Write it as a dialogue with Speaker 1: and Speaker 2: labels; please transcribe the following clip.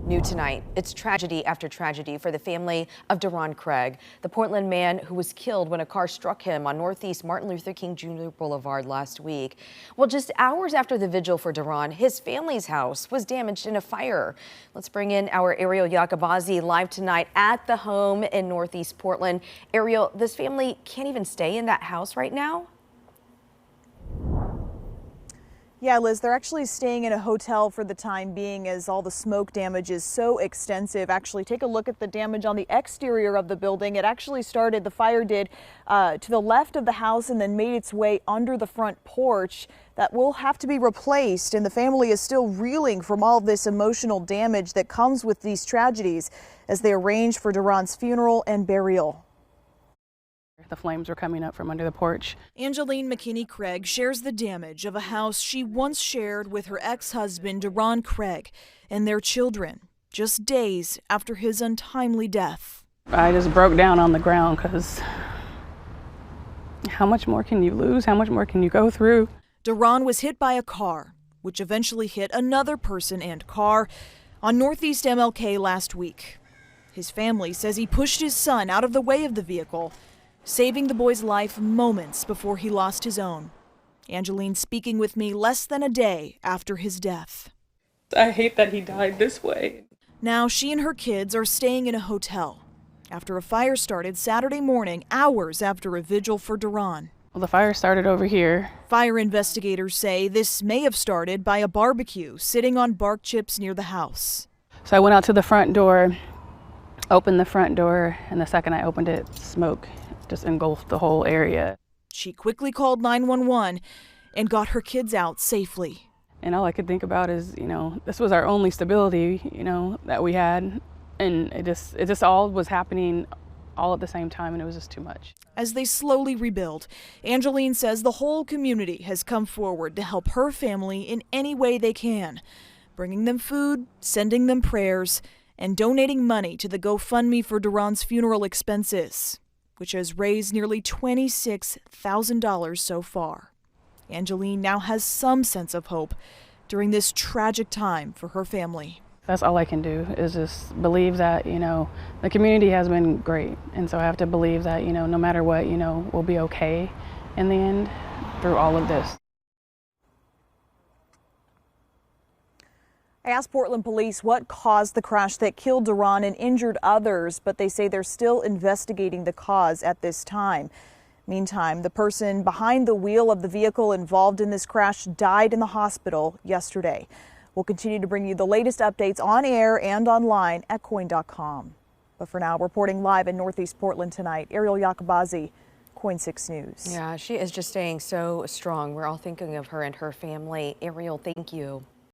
Speaker 1: New tonight, it's tragedy after tragedy for the family of DaRon Craig, the Portland man who was killed when a car struck him on Northeast Martin Luther King Jr. Boulevard last week. Well, just hours after the vigil for DaRon, his family's house was damaged in a fire. Let's bring in our Ariel Yakabazi live tonight at the home in Northeast Portland. Ariel, this family can't even stay in that house right now?
Speaker 2: Yeah, Liz, they're actually staying in a hotel for the time being as all the smoke damage is so extensive. Actually, take a look at the damage on the exterior of the building. It actually started, the fire did, to the left of the house and then made its way under the front porch. That will have to be replaced, and the family is still reeling from all this emotional damage that comes with these tragedies as they arrange for DaRon's funeral and burial.
Speaker 3: The flames were coming up from under the porch.
Speaker 2: Angeline McKinney Craig shares the damage of a house she once shared with her ex-husband, DaRon Craig, and their children, just days after his untimely death.
Speaker 3: I just broke down on the ground because how much more can you lose? How much more can you go through?
Speaker 2: DaRon was hit by a car, which eventually hit another person and car on Northeast MLK last week. His family says he pushed his son out of the way of the vehicle, saving the boy's life moments before he lost his own. Angeline speaking with me less than a day after his death.
Speaker 3: I hate that he died this way.
Speaker 2: Now she and her kids are staying in a hotel after a fire started Saturday morning, hours after a vigil for DaRon.
Speaker 3: Well, the fire started over here.
Speaker 2: Fire investigators say this may have started by a barbecue sitting on bark chips near the house.
Speaker 3: So I went out to the front door, opened the front door, and the second I opened it, smoke just engulfed the whole area.
Speaker 2: She quickly called 911 and got her kids out safely.
Speaker 3: And all I could think about is, this was our only stability, that we had. And it just all was happening all at the same time, and it was just too much.
Speaker 2: As they slowly rebuild, Angeline says the whole community has come forward to help her family in any way they can, bringing them food, sending them prayers, and donating money to the GoFundMe for DaRon's funeral expenses, which has raised nearly $26,000 so far. Angeline now has some sense of hope during this tragic time for her family.
Speaker 3: That's all I can do is just believe that, the community has been great. And so I have to believe that, no matter what, we'll be okay in the end through all of this.
Speaker 2: I asked Portland police what caused the crash that killed DaRon and injured others, but they say they're still investigating the cause at this time. Meantime, the person behind the wheel of the vehicle involved in this crash died in the hospital yesterday. We'll continue to bring you the latest updates on air and online at KOIN.com. But for now, reporting live in Northeast Portland tonight, Ariel Yakabazi, KOIN 6 News.
Speaker 1: Yeah, she is just staying so strong. We're all thinking of her and her family. Ariel, thank you.